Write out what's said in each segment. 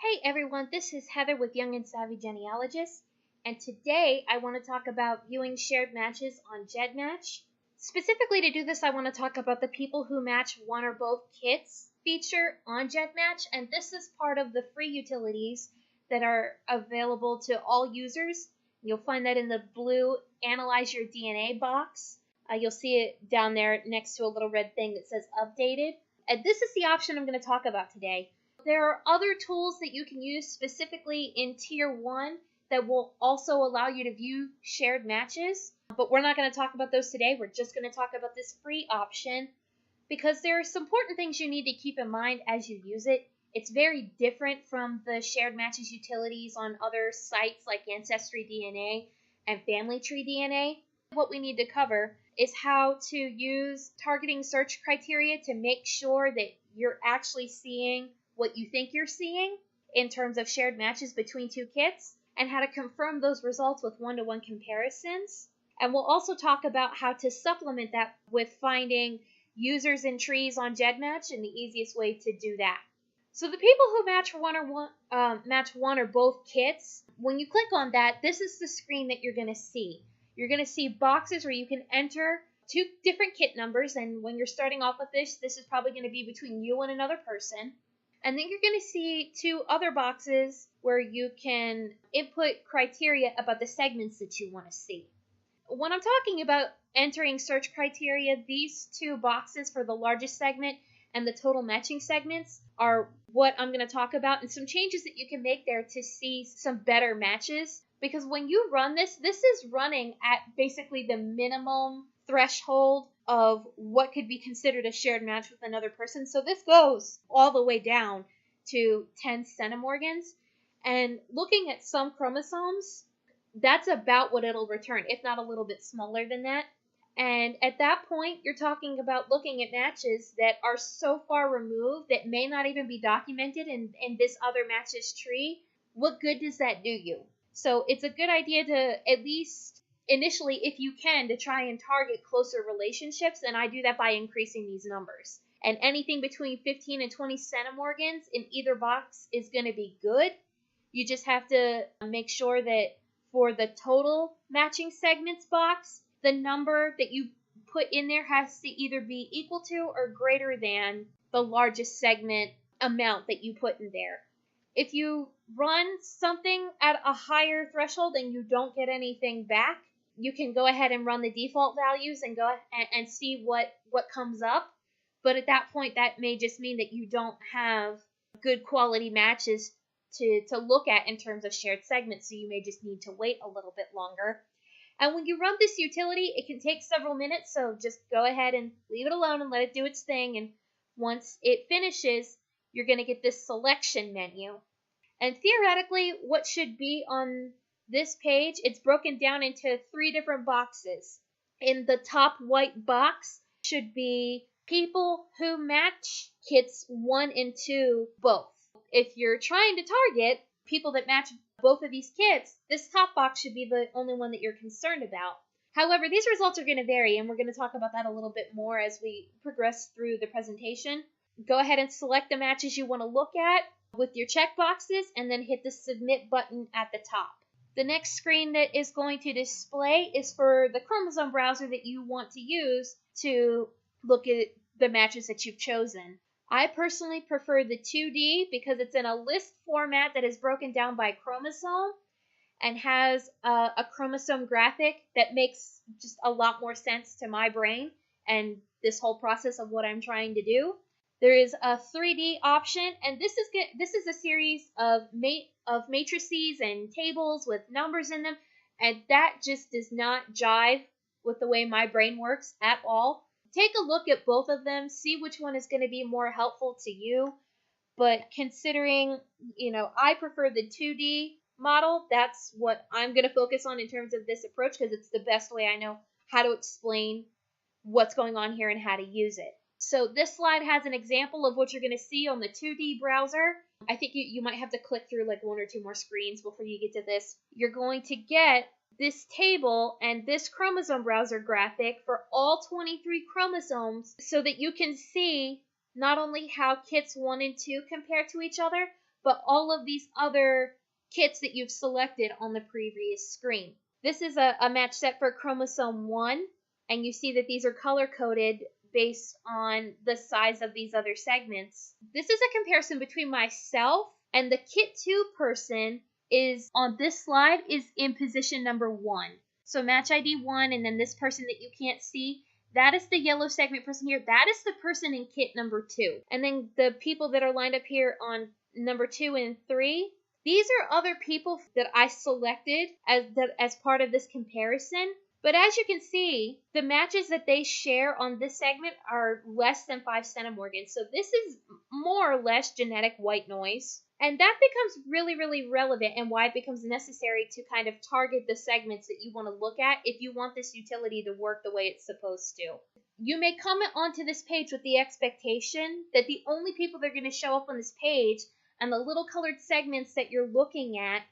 Hey everyone, this is Heather with Young and Savvy Genealogists, and today I want to talk about viewing shared matches on GEDmatch. Specifically to do this, I want to talk about the people who match one or both kits feature on GEDmatch, and this is part of the free utilities that are available to all users. You'll find that in the blue Analyze Your DNA box. You'll see it down there next to a little red thing that says Updated. And this is the option I'm going to talk about today. There are other tools that you can use specifically in Tier 1 that will also allow you to view shared matches, but we're not going to talk about those today. We're just going to talk about this free option because there are some important things you need to keep in mind as you use it. It's very different from the shared matches utilities on other sites like Ancestry DNA and Family Tree DNA. What we need to cover is how to use targeting search criteria to make sure that you're actually seeing what you think you're seeing in terms of shared matches between two kits, and how to confirm those results with one-to-one comparisons. And we'll also talk about how to supplement that with finding users in trees on GEDmatch and the easiest way to do that. So the people who match one or both kits, when you click on that, this is the screen that you're going to see. You're going to see boxes where you can enter two different kit numbers, and when you're starting off with this is probably going to be between you and another person. And then you're going to see two other boxes where you can input criteria about the segments that you want to see. When I'm talking about entering search criteria, these two boxes for the largest segment and the total matching segments are what I'm going to talk about, and some changes that you can make there to see some better matches. Because when you run this is running at basically the minimum threshold of what could be considered a shared match with another person. So this goes all the way down to 10 centimorgans. And looking at some chromosomes, that's about what it'll return, if not a little bit smaller than that. And at that point, you're talking about looking at matches that are so far removed that may not even be documented in this other matches tree. What good does that do you? So it's a good idea to at least initially, if you can, to try and target closer relationships, and I do that by increasing these numbers. And anything between 15 and 20 centimorgans in either box is going to be good. You just have to make sure that for the total matching segments box, the number that you put in there has to either be equal to or greater than the largest segment amount that you put in there. If you run something at a higher threshold and you don't get anything back, you can go ahead and run the default values and go and see what comes up. But at that point, that may just mean that you don't have good quality matches to look at in terms of shared segments, so you may just need to wait a little bit longer. And when you run this utility, it can take several minutes, so just go ahead and leave it alone and let it do its thing. And once it finishes, you're going to get this selection menu. And theoretically, what should be on this page, it's broken down into 3 different boxes. In the top white box should be people who match kits 1 and 2 both. If you're trying to target people that match both of these kits, this top box should be the only one that you're concerned about. However, these results are going to vary, and we're going to talk about that a little bit more as we progress through the presentation. Go ahead and select the matches you want to look at with your checkboxes, and then hit the Submit button at the top. The next screen that is going to display is for the Chromosome Browser that you want to use to look at the matches that you've chosen. I personally prefer the 2D because it's in a list format that is broken down by chromosome and has a chromosome graphic that makes just a lot more sense to my brain and this whole process of what I'm trying to do. There is a 3D option, and this is a series of matrices and tables with numbers in them, and that just does not jive with the way my brain works at all. Take a look at both of them, see which one is going to be more helpful to you. But considering, I prefer the 2D model, that's what I'm going to focus on in terms of this approach, because it's the best way I know how to explain what's going on here and how to use it. So this slide has an example of what you're going to see on the 2D browser. I think you might have to click through like 1 or 2 more screens before you get to this. You're going to get this table and this chromosome browser graphic for all 23 chromosomes so that you can see not only how kits 1 and 2 compare to each other, but all of these other kits that you've selected on the previous screen. This is a match set for chromosome 1, and you see that these are color-coded based on the size of these other segments. This is a comparison between myself and the kit 2 person is on this slide is in position number 1. So match ID 1, and then this person that you can't see, that is the yellow segment person here. That is the person in kit number 2. And then the people that are lined up here on number 2 and 3, these are other people that I selected as part of this comparison. But as you can see, the matches that they share on this segment are less than 5 centimorgans. So this is more or less genetic white noise. And that becomes really, really relevant, and why it becomes necessary to kind of target the segments that you want to look at if you want this utility to work the way it's supposed to. You may comment onto this page with the expectation that the only people that are going to show up on this page and the little colored segments that you're looking at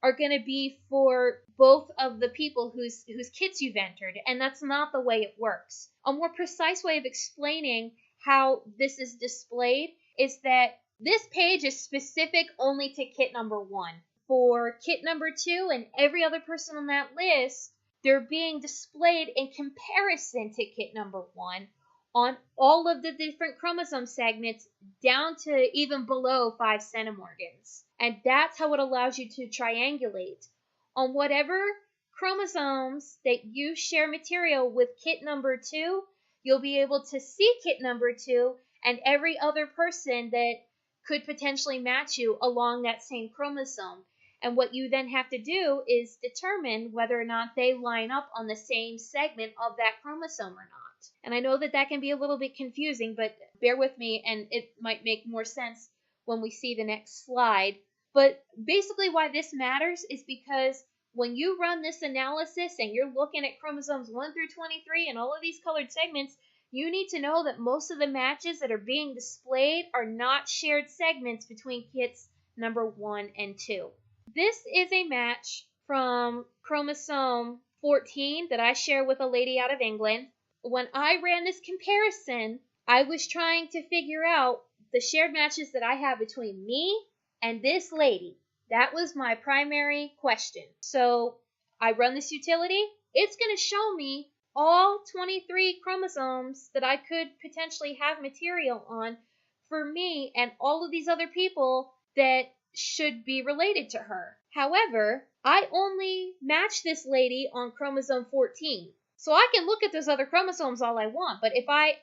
are going to be for both of the people whose kits you've entered, and that's not the way it works. A more precise way of explaining how this is displayed is that this page is specific only to kit number 1. For kit number 2 and every other person on that list, they're being displayed in comparison to kit number 1 on all of the different chromosome segments down to even below 5 centimorgans. And that's how it allows you to triangulate. On whatever chromosomes that you share material with kit number 2, you'll be able to see kit number 2 and every other person that could potentially match you along that same chromosome. And what you then have to do is determine whether or not they line up on the same segment of that chromosome or not. And I know that that can be a little bit confusing, but bear with me and it might make more sense when we see the next slide. But basically why this matters is because when you run this analysis and you're looking at chromosomes 1 through 23 and all of these colored segments, you need to know that most of the matches that are being displayed are not shared segments between kits number 1 and 2. This is a match from chromosome 14 that I share with a lady out of England. When I ran this comparison, I was trying to figure out the shared matches that I have between me and this lady. That was my primary question. So I run this utility. It's going to show me all 23 chromosomes that I could potentially have material on for me and all of these other people that should be related to her. However, I only match this lady on chromosome 14. So I can look at those other chromosomes all I want, but if I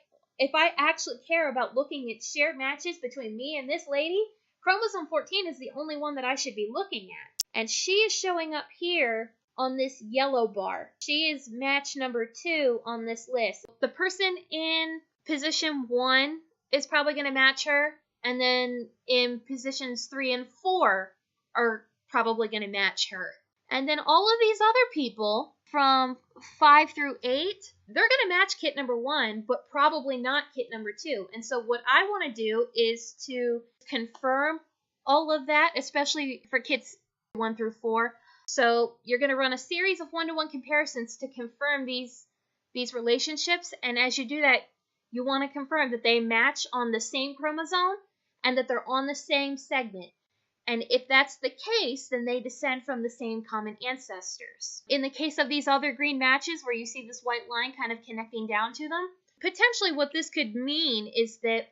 actually care about looking at shared matches between me and this lady, chromosome 14 is the only one that I should be looking at. And she is showing up here on this yellow bar. She is match number 2 on this list. The person in position 1 is probably going to match her, and then in positions 3 and 4 are probably going to match her. And then all of these other people from 5 through 8, they're going to match kit number 1, but probably not kit number 2. And so what I want to do is to confirm all of that, especially for kits 1 through 4. So you're going to run a series of one-to-one comparisons to confirm these relationships. And as you do that, you want to confirm that they match on the same chromosome and that they're on the same segment. And if that's the case, then they descend from the same common ancestors. In the case of these other green matches where you see this white line kind of connecting down to them, potentially what this could mean is that,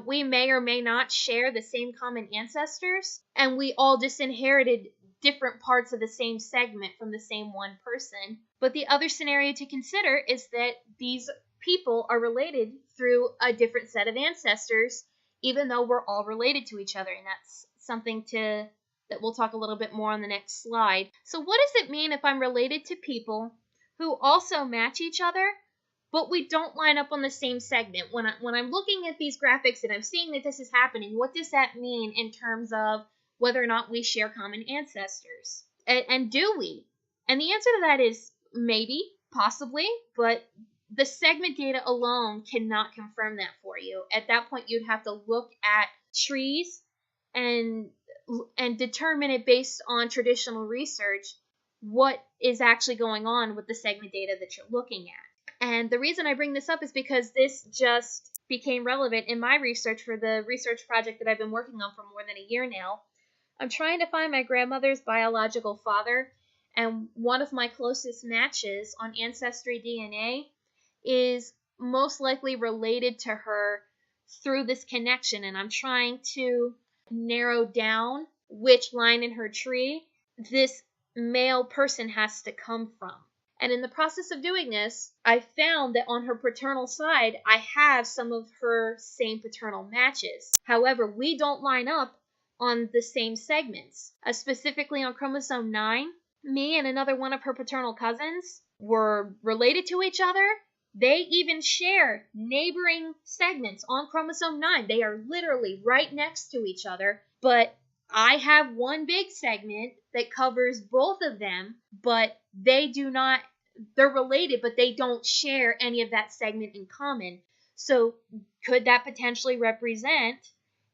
we may or may not share the same common ancestors, and we all just inherited different parts of the same segment from the same one person. But the other scenario to consider is that these people are related through a different set of ancestors, even though we're all related to each other, and that's something that we'll talk a little bit more on the next slide. So what does it mean if I'm related to people who also match each other, but we don't line up on the same segment? When I'm looking at these graphics and I'm seeing that this is happening, what does that mean in terms of whether or not we share common ancestors? And do we? And the answer to that is maybe, possibly, but the segment data alone cannot confirm that for you. At that point, you'd have to look at trees and determine it based on traditional research what is actually going on with the segment data that you're looking at. And the reason I bring this up is because this just became relevant in my research for the research project that I've been working on for more than a year now. I'm trying to find my grandmother's biological father, and one of my closest matches on Ancestry DNA is most likely related to her through this connection, and I'm trying to narrow down which line in her tree this male person has to come from. And in the process of doing this, I found that on her paternal side, I have some of her same paternal matches. However, we don't line up on the same segments. Specifically on chromosome 9, me and another one of her paternal cousins were related to each other. They even share neighboring segments on chromosome 9. They are literally right next to each other, but I have one big segment that covers both of them, but they're related, but they don't share any of that segment in common. So could that potentially represent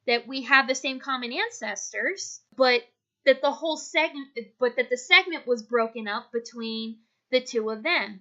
that we have the same common ancestors, but that the segment was broken up between the two of them?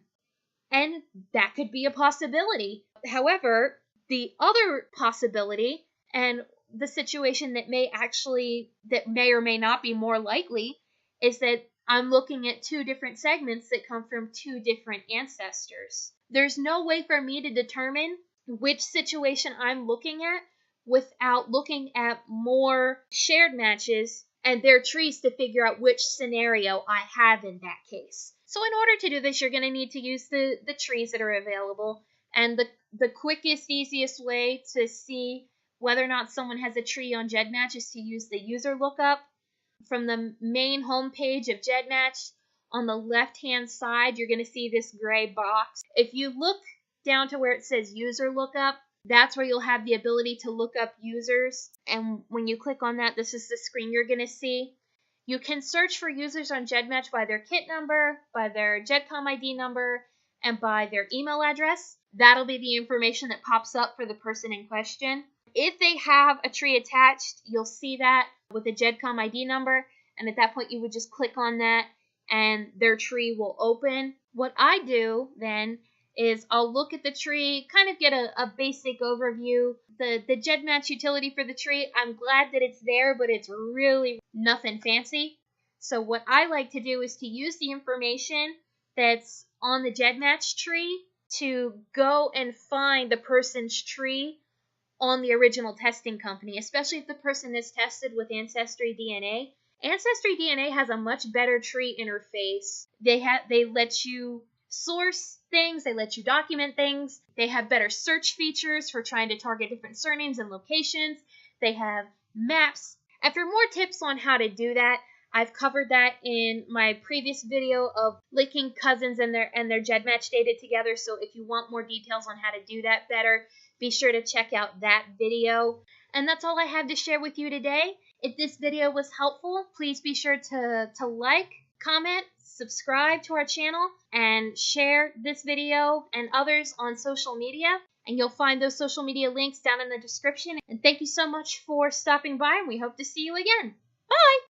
And that could be a possibility. However, the other possibility, and the situation that may or may not be more likely, is that I'm looking at two different segments that come from two different ancestors. There's no way for me to determine which situation I'm looking at without looking at more shared matches and their trees to figure out which scenario I have in that case. So in order to do this, you're going to need to use the trees that are available. And the quickest, easiest way to see whether or not someone has a tree on GEDmatch is to use the user lookup. From the main homepage of GEDmatch, on the left-hand side, you're going to see this gray box. If you look down to where it says user lookup, that's where you'll have the ability to look up users. And when you click on that, this is the screen you're going to see. You can search for users on GEDmatch by their kit number, by their GEDcom ID number, and by their email address. That'll be the information that pops up for the person in question. If they have a tree attached, you'll see that with a GEDcom ID number, and at that point you would just click on that and their tree will open. What I do then is I'll look at the tree, kind of get a basic overview. The GEDmatch utility for the tree, I'm glad that it's there, but it's really nothing fancy. So what I like to do is to use the information that's on the GEDmatch tree to go and find the person's tree on the original testing company, especially if the person is tested with Ancestry DNA. Ancestry DNA has a much better tree interface. They let you source things, they let you document things, they have better search features for trying to target different surnames and locations, they have maps. And for more tips on how to do that, I've covered that in my previous video of linking cousins and their GEDmatch data together, so if you want more details on how to do that better, be sure to check out that video. And that's all I have to share with you today. If this video was helpful, please be sure to like, comment, subscribe to our channel, and share this video and others on social media. And you'll find those social media links down in the description. And thank you so much for stopping by, and we hope to see you again. Bye!